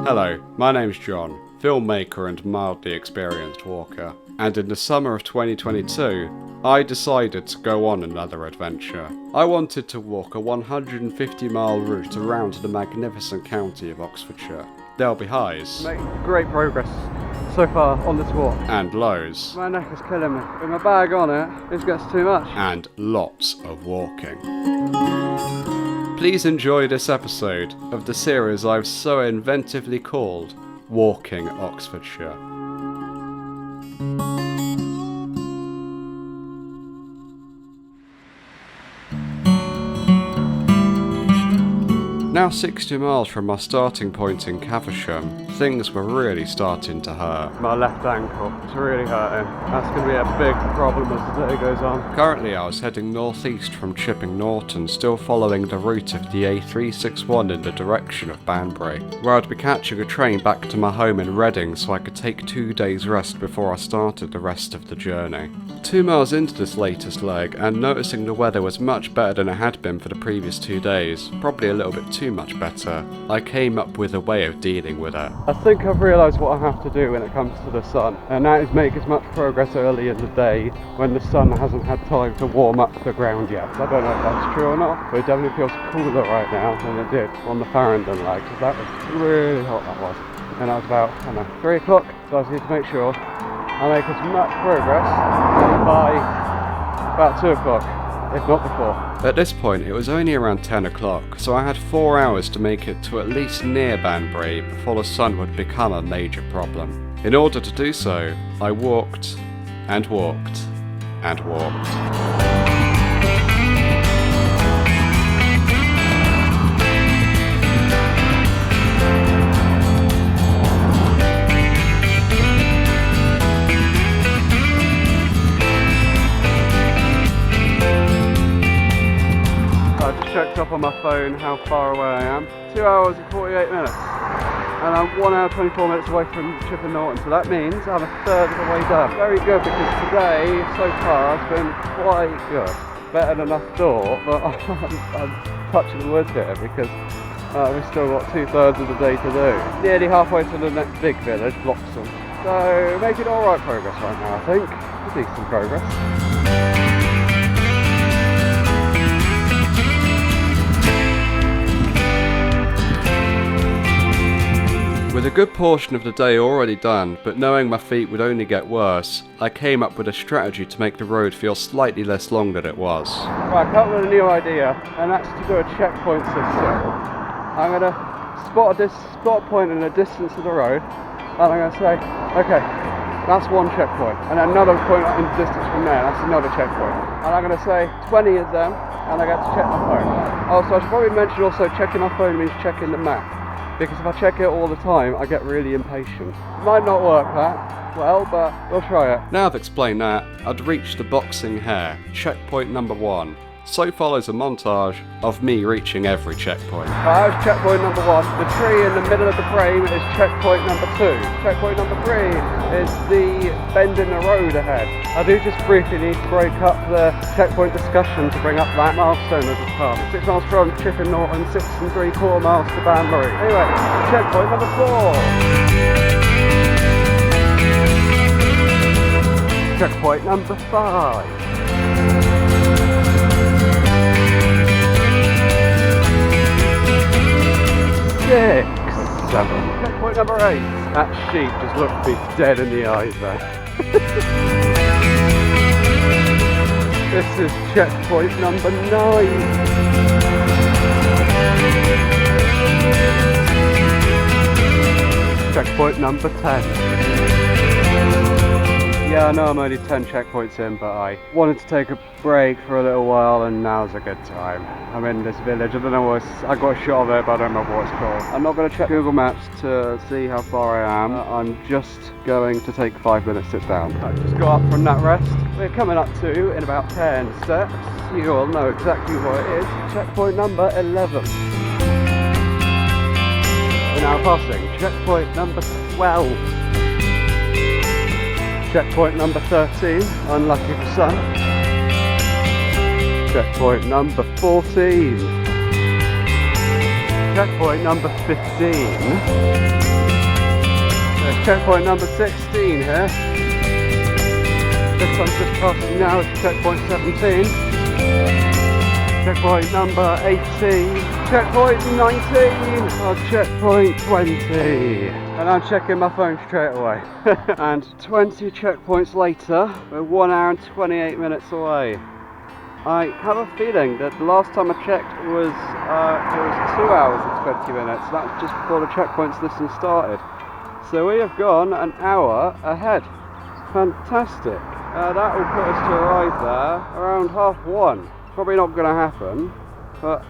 Hello, my name's John, filmmaker and mildly experienced walker, and in the summer of 2022, I decided to go on another adventure. I wanted to walk a 150-mile route around the magnificent county of Oxfordshire. There'll be highs. Make great progress so far on this walk. And lows. My neck is killing me. With my bag on it, this gets too much. And lots of walking. Please enjoy this episode of the series I've so inventively called Walking Oxfordshire. Now 60 miles from my starting point in Caversham, things were really starting to hurt. My left ankle, it's really hurting. That's going to be a big problem as the day goes on. Currently I was heading northeast from Chipping Norton, still following the route of the A361 in the direction of Banbury, where I'd be catching a train back to my home in Reading so I could take 2 days rest before I started the rest of the journey. 2 miles into this latest leg, and noticing the weather was much better than it had been for the previous 2 days, probably a little bit too much better, I came up with a way of dealing with it. I think I've realised what I have to do when it comes to the sun, and that is make as much progress early in the day when the sun hasn't had time to warm up the ground yet. I don't know if that's true or not, but it definitely feels cooler right now than it did on the Farringdon leg, because that was really hot, that was. And that was about, I don't know, 3 o'clock, so I just need to make sure I make as much progress by about 2 o'clock. If not before. At this point it was only around 10 o'clock, so I had 4 hours to make it to at least near Banbury before the sun would become a major problem. In order to do so, I walked, and walked, and walked. Checked up on my phone how far away I am. 2 hours and 48 minutes. And I'm 1 hour 24 minutes away from Chipping Norton, so that means I'm a third of the way done. Very good, because today, so far, has been quite good. Better than I thought, but I'm touching the wood here because we've still got 2/3 of the day to do. Nearly halfway to the next big village, Bloxham. So making alright progress right now, I think. Decent progress. With a good portion of the day already done, but knowing my feet would only get worse, I came up with a strategy to make the road feel slightly less long than it was. Right, I come up with a new idea, and that's to do a checkpoint system. I'm going to spot a point in the distance of the road, and I'm going to say, okay, that's one checkpoint, and another point in the distance from there, that's another checkpoint. And I'm going to say 20 of them, and I get to check my phone. Oh, so I should probably mention also checking my phone means checking the map. Because if I check it all the time, I get really impatient. Might not work that well, but we'll try it. Now I've explained that, I'd reached the boxing hare, checkpoint number 1. So follows a montage of me reaching every checkpoint. That was checkpoint number 1. The tree in the middle of the frame is checkpoint number 2. Checkpoint number 3 is the bend in the road ahead. I do just briefly need to break up the checkpoint discussion to bring up that milestone as a part. 6 miles from Chipping Norton, 6 3/4 miles to Banbury. Anyway, checkpoint number 4. Checkpoint number 5. Six, 7. Checkpoint number 8. That sheep just looked me dead in the eyes there. This is checkpoint number 9. Checkpoint number 10. Yeah, I know I'm only 10 checkpoints in, but I wanted to take a break for a little while, and now's a good time. I'm in this village, I don't know what I got a shot of it, but I don't remember what it's called. I'm not going to check Google Maps to see how far I am. I'm just going to take 5 minutes to sit down. I just got up from that rest. We're coming up to, in about 10 steps, you all know exactly what it is, checkpoint number 11. We're now passing checkpoint number 12. Checkpoint number 13, unlucky for some. Checkpoint number 14. Checkpoint number 15. There's checkpoint number 16 here. This one's just passing now, it's checkpoint 17. Checkpoint number 18. Checkpoint 19. On checkpoint 20. And I'm checking my phone straight away. And 20 checkpoints later, we're 1 hour and 28 minutes away. I have a feeling that the last time I checked was it was 2 hours and 20 minutes. That's just before the checkpoint system started. So we have gone an hour ahead. Fantastic. That will put us to arrive there around 1:30. Probably not going to happen, but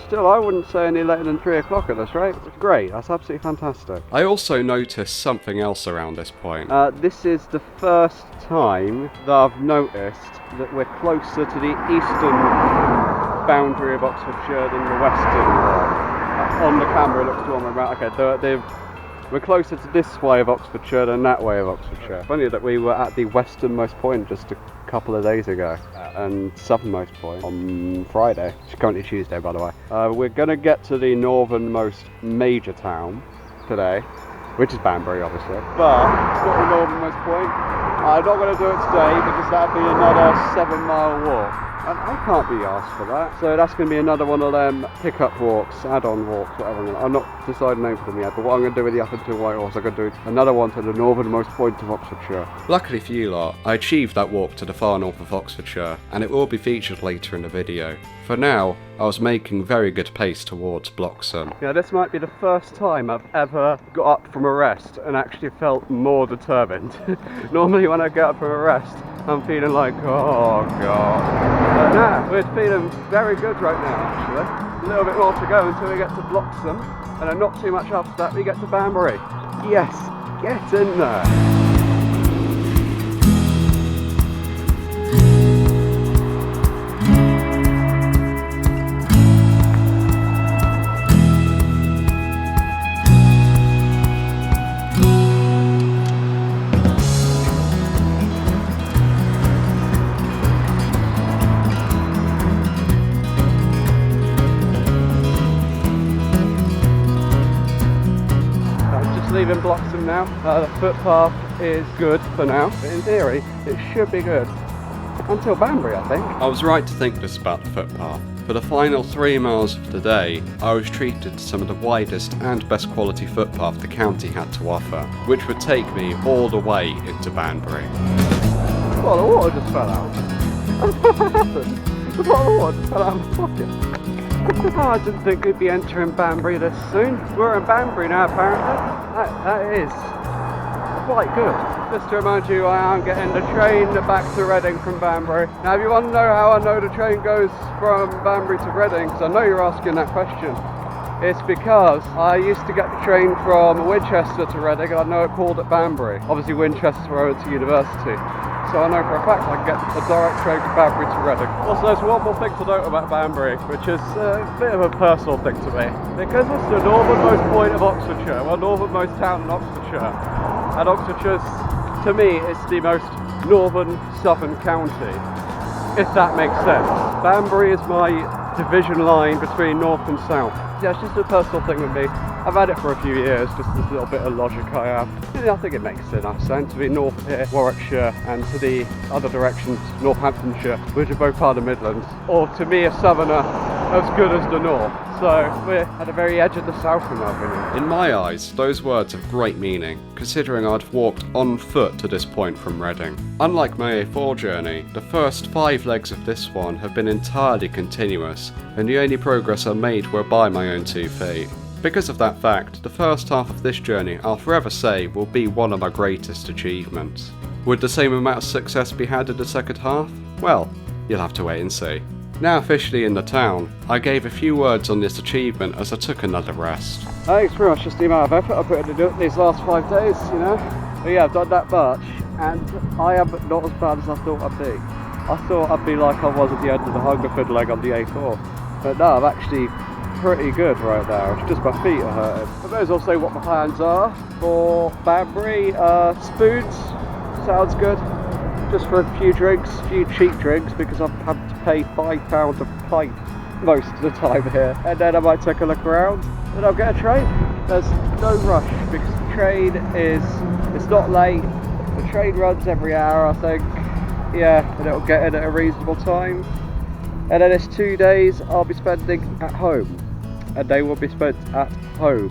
still I wouldn't say any later than 3 o'clock at this rate. It's great. That's absolutely fantastic. I also noticed something else around this point. This is the first time that I've noticed that we're closer to the eastern boundary of Oxfordshire than the western one. On the camera it looks to on my map. Okay, we're closer to this way of Oxfordshire than that way of Oxfordshire. Funny that we were at the westernmost point just a couple of days ago, and southernmost point on Friday. It's currently Tuesday, by the way. We're going to get to the northernmost major town today, which is Banbury, obviously. But it's not the northernmost point. I'm not going to do it today because that'd be another 7-mile walk. And I can't be asked for that. So that's going to be another one of them pick-up walks, add-on walks, whatever. I'm not decided name for them yet, but what I'm going to do with the up until Whitehorse, I'm going to do another one to the northernmost point of Oxfordshire. Luckily for you lot, I achieved that walk to the far north of Oxfordshire, and it will be featured later in the video. For now, I was making very good pace towards Bloxham. Yeah, this might be the first time I've ever got up from a rest and actually felt more determined. Normally when I get up from a rest, I'm feeling like, oh god. But nah, we're feeling very good right now actually. A little bit more to go until we get to Bloxham, and then not too much after that we get to Banbury. Yes, get in there. Leaving Bloxham now. The footpath is good for now, but in theory it should be good until Banbury, I think. I was right to think this about the footpath. For the final 3 miles of the day, I was treated to some of the widest and best quality footpath the county had to offer, which would take me all the way into Banbury. Well, the water just fell out. What happened? The bottle of water just fell out of my pocket. Oh, I didn't think we'd be entering Banbury this soon. We're in Banbury now, apparently. That is quite good. Just to remind you, I am getting the train back to Reading from Banbury. Now, if you want to know how I know the train goes from Banbury to Reading, because I know you're asking that question, it's because I used to get the train from Winchester to Reading, and I know it called at Banbury. Obviously, Winchester where I went to university. So I know for a fact I can get a direct train from Banbury to Reading. Also, there's one more thing to note about Banbury, which is a bit of a personal thing to me. Because it's the northernmost point of Oxfordshire, well, northernmost town in Oxfordshire. And Oxfordshire's, to me, it's the most northern southern county, if that makes sense. Banbury is my division line between north and south. Yeah, it's just a personal thing with me. I've had it for a few years, just this little bit of logic I have. I think it makes enough sense to be north here, Warwickshire, and to the other directions, Northamptonshire, which are both part of the Midlands. Or to me, a southerner, as good as the north. So we're at the very edge of the south in my opinion. In my eyes, those words have great meaning, considering I'd walked on foot to this point from Reading. Unlike my A4 journey, the first 5 legs of this one have been entirely continuous, and the only progress I made were by my own 2 feet. Because of that fact, the first half of this journey, I'll forever say, will be one of my greatest achievements. Would the same amount of success be had in the second half? Well, you'll have to wait and see. Now officially in the town, I gave a few words on this achievement as I took another rest. I think it's pretty much just the amount of effort I put into these last 5 days, you know? But yeah, I've done that much, and I am not as bad as I thought I'd be. I thought I'd be like I was at the end of the Hungerford leg on the A4. But no, I'm actually pretty good right now. It's just my feet are hurting. I may as well say what my plans are for Banbury. Spoons sounds good. Just for a few drinks, a few cheap drinks, because I've had to pay £5 a pint most of the time here. And then I might take a look around, and I'll get a train. there's no rush because the train it's not late. The train runs every hour, I think. Yeah, and it'll get in at a reasonable time. And then it's 2 days I'll be spending at home, and they will be spent at home.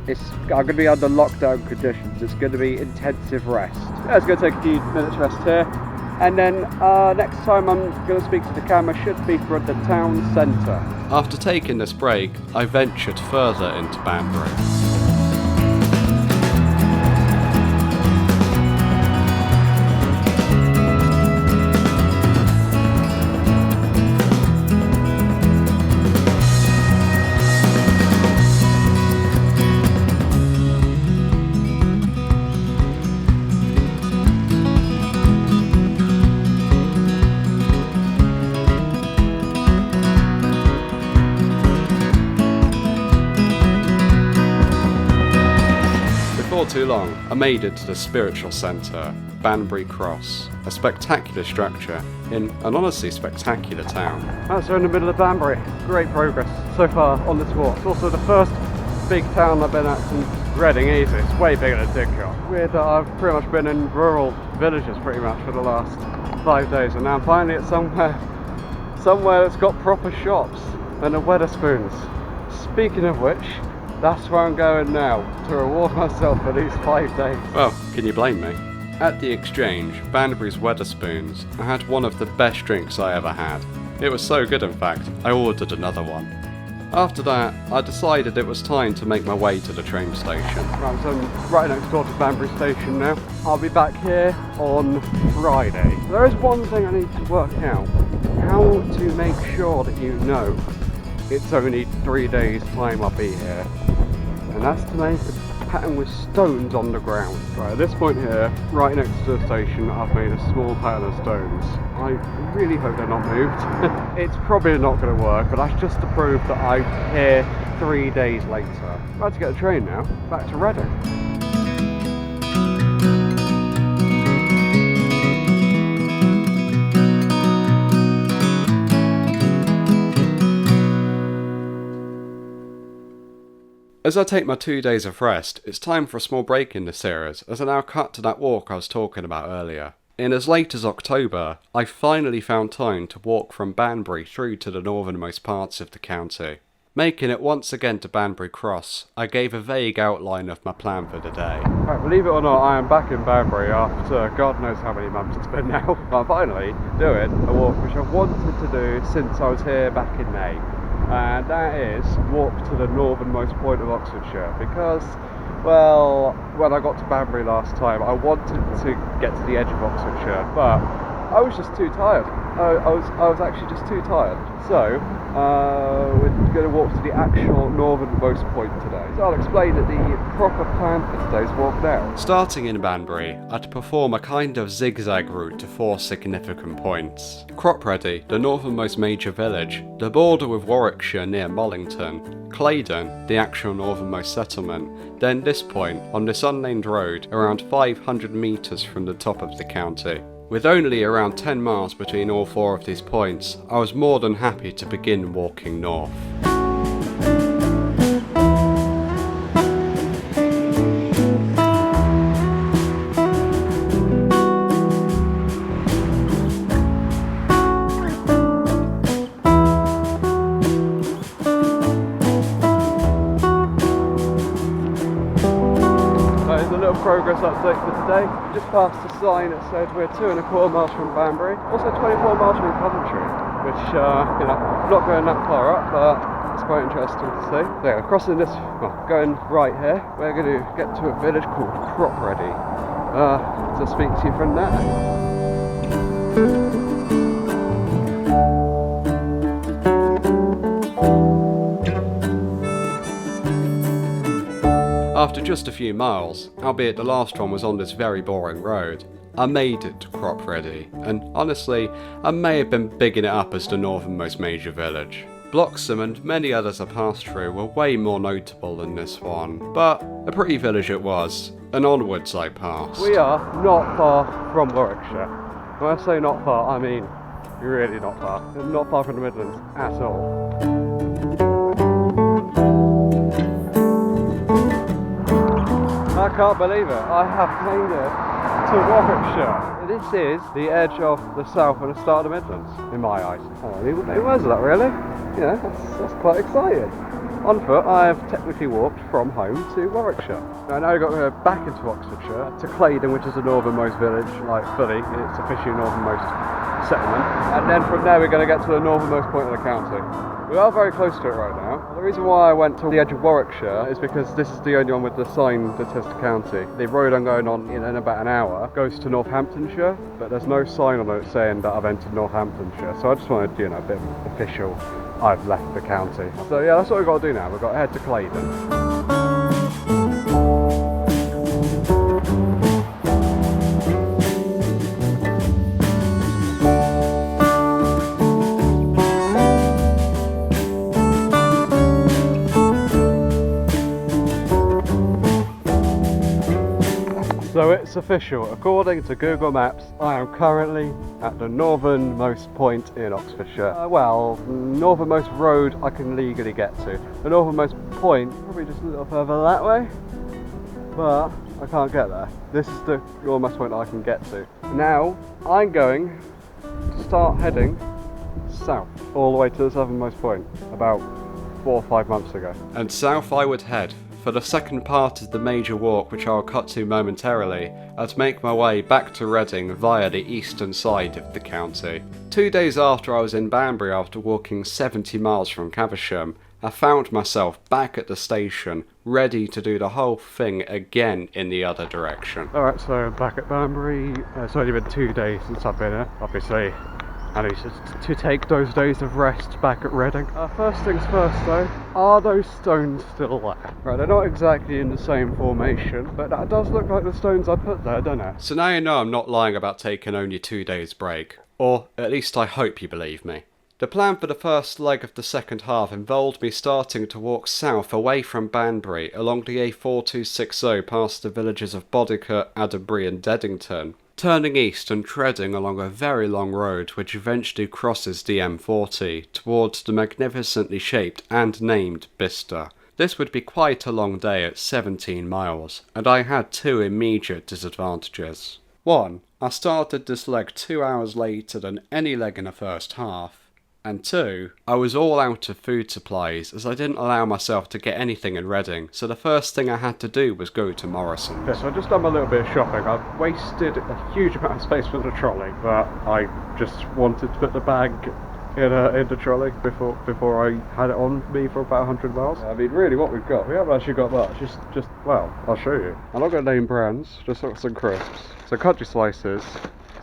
I'm going to be under lockdown conditions. It's going to be intensive rest. Yeah, it's going to take a few minutes rest here. And then next time I'm going to speak to the camera should be from the town centre. After taking this break, I ventured further into Banbury. Before too long, I made it to the spiritual centre, Banbury Cross, a spectacular structure in an honestly spectacular town. So in the middle of Banbury. Great progress so far on this walk. It's also the first big town I've been at since Reading easy. It's way bigger than Didcot. Weird that I've pretty much been in rural villages pretty much for the last 5 days, and now I'm finally at somewhere that's got proper shops and a Wetherspoons. Speaking of which, that's where I'm going now, to reward myself for these 5 days. Well, can you blame me? At the Exchange, Banbury's Wetherspoons, I had one of the best drinks I ever had. It was so good in fact, I ordered another one. After that, I decided it was time to make my way to the train station. Right, so I'm right next door to Banbury Station now. I'll be back here on Friday. There is one thing I need to work out. How to make sure that you know it's only 3 days time I'll be here. And that's to make a pattern with stones on the ground. Right, at this point here, right next to the station, I've made a small pattern of stones. I really hope they're not moved. It's probably not going to work, but that's just to prove that I'm here 3 days later. About to get a train now, back to Reading. As I take my 2 days of rest, it's time for a small break in this series as I now cut to that walk I was talking about earlier. In as late as October, I finally found time to walk from Banbury through to the northernmost parts of the county. Making it once again to Banbury Cross, I gave a vague outline of my plan for the day. Right, believe it or not, I am back in Banbury after God knows how many months it's been now. But I'm finally doing a walk which I've wanted to do since I was here back in May. And that is walk to the northernmost point of Oxfordshire because, well, when I got to Banbury last time I wanted to get to the edge of Oxfordshire, but I was just too tired. I was actually just too tired. So we're going to walk to the actual northernmost point today. So I'll explain the proper plan for today's walk now. Starting in Banbury, I'd perform a kind of zigzag route to 4 significant points. Cropready, the northernmost major village, the border with Warwickshire near Mollington, Claydon, the actual northernmost settlement, then this point on this unnamed road around 500 metres from the top of the county. With only around 10 miles between all 4 of these points, I was more than happy to begin walking north. Progress update for today. Just passed a sign that said we're 2.25 miles from Banbury, also 24 miles from Coventry, which not going that far up, but it's quite interesting to see. So yeah, crossing this, going right here, we're going to get to a village called Cropready. To speak to you from there. After just a few miles, albeit the last one was on this very boring road, I made it to Cropready, and honestly, I may have been bigging it up as the northernmost major village. Bloxham and many others I passed through were way more notable than this one, but a pretty village it was, and onwards I passed. We are not far from Warwickshire. When I say not far, I mean really not far. Not far from the Midlands at all. can't believe it. I have made it to Warwickshire. This is the edge of the south and the start of the Midlands, in my eyes. Oh, it was that really? Yeah, that's quite exciting. On foot, I have technically walked from home to Warwickshire. I now got to go back into Oxfordshire, to Claydon, which is the northernmost village, like fully, it's officially northernmost settlement. And then from there we're going to get to the northernmost point of the county. We are very close to it right now. The reason why I went to the edge of Warwickshire is because this is the only one with the sign that says the county. The road I'm going on in about an hour goes to Northamptonshire, but there's no sign on it saying that I've entered Northamptonshire. So I just wanted, a bit official, I've left the county. So yeah, that's what we've got to do now. We've got to head to Claydon. So it's official, according to Google Maps, I am currently at the northernmost point in Oxfordshire. Northernmost road I can legally get to. The northernmost point, probably just a little further that way, but I can't get there. This is the northernmost point I can get to. Now, I'm going to start heading south, all the way to the southernmost point, about 4 or 5 months ago. And south I would head. For the second part of the major walk, which I'll cut to momentarily, I'd make my way back to Reading via the eastern side of the county. 2 days after I was in Banbury after walking 70 miles from Caversham, I found myself back at the station, ready to do the whole thing again in the other direction. Alright, so I'm back at Banbury. It's only been 2 days since I've been here, obviously. I need to take those days of rest back at Reading. First things first though, are those stones still there? Right, they're not exactly in the same formation, but that does look like the stones I put there, doesn't it? So now you know I'm not lying about taking only 2 days break. Or, at least I hope you believe me. The plan for the first leg of the second half involved me starting to walk south away from Banbury along the A4260 past the villages of Bodicote, Adderbury and Deddington, turning east and treading along a very long road which eventually crosses the M40 towards the magnificently shaped and named Bicester. This would be quite a long day at 17 miles, and I had 2 immediate disadvantages. 1. I started this leg 2 hours later than any leg in the first half. And 2, I was all out of food supplies as I didn't allow myself to get anything in Reading, so the first thing I had to do was go to Morrison's. Yeah, so I've just done a little bit of shopping. I've wasted a huge amount of space for the trolley, but I just wanted to put the bag in the trolley before I had it on me for about 100 miles. I mean, really what we've got, we haven't actually got much, well, I'll show you. I'm not going to name brands, just got some crisps, some country slices,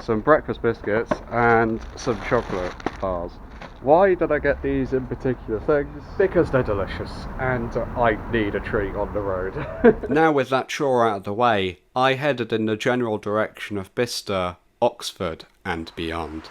some breakfast biscuits and some chocolate bars. Why did I get these in particular things? Because they're delicious and I need a treat on the road. Now with that chore out of the way, I headed in the general direction of Bicester, Oxford and beyond.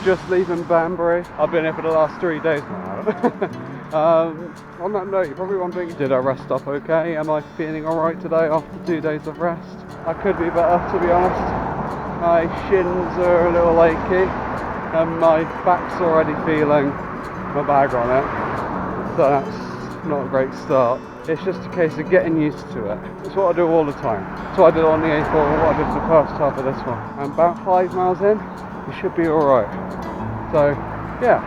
Just leaving Banbury. I've been here for the last 3 days now. On that note, you're probably wondering, did I rest up okay? Am I feeling alright today after 2 days of rest? I could be better, to be honest. My shins are a little achy and my back's already feeling my bag on it. So that's not a great start. It's just a case of getting used to it. It's what I do all the time. It's what I did on the A4 and what I did the first half of this one. I'm about 5 miles in. You should be alright. So, yeah,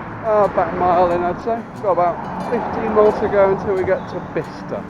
about a mile in I'd say. Got about 15 miles to go until we get to Bicester.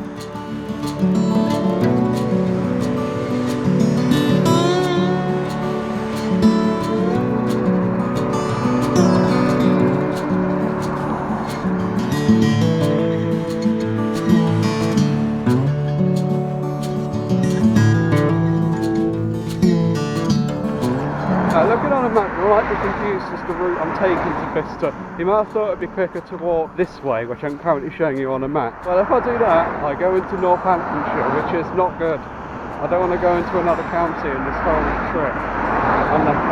Looking on a map, you might be confused as to the route I'm taking to Bicester. You might have thought it'd be quicker to walk this way, which I'm currently showing you on a map. Well, if I do that, I go into Northamptonshire, which is not good. I don't want to go into another county in this whole trip,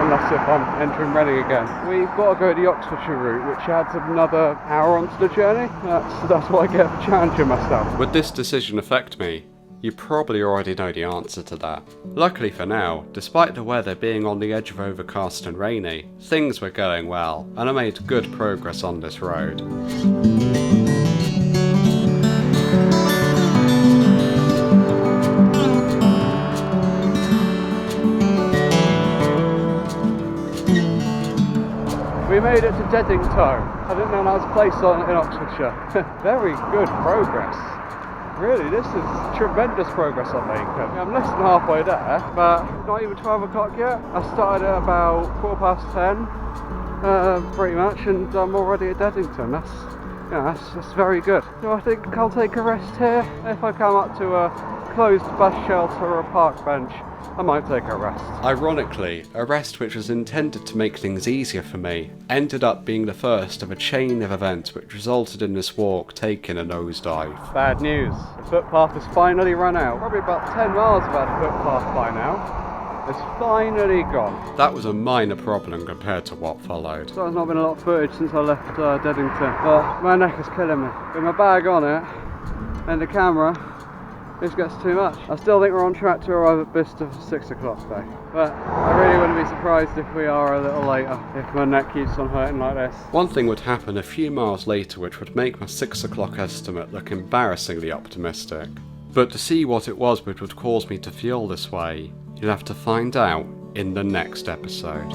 unless if I'm entering Reading again. We've got to go the Oxfordshire route, which adds another hour onto the journey. That's what I get for challenging myself. Would this decision affect me? You probably already know the answer to that. Luckily for now, despite the weather being on the edge of overcast and rainy, things were going well, and I made good progress on this road. We made it to Deddington. I didn't know that was a place in Oxfordshire. Very good progress. Really, this is tremendous progress I'm making. I'm less than halfway there, but not even 12 o'clock yet. I started at about 10:15, pretty much, and I'm already at Deddington. That's very good. So I think I'll take a rest here. If I come up to a closed bus shelter or a park bench, I might take a rest. Ironically, a rest which was intended to make things easier for me ended up being the first of a chain of events which resulted in this walk taking a nosedive. Bad news. The footpath has finally run out. Probably about 10 miles of that footpath by now. It's finally gone. That was a minor problem compared to what followed. So there's not been a lot of footage since I left Deddington, but my neck is killing me. With my bag on it and the camera, this gets too much. I still think we're on track to arrive at Bicester for 6 o'clock today. But I really wouldn't be surprised if we are a little later, if my neck keeps on hurting like this. One thing would happen a few miles later which would make my 6 o'clock estimate look embarrassingly optimistic. But to see what it was which would cause me to feel this way, you'll have to find out in the next episode.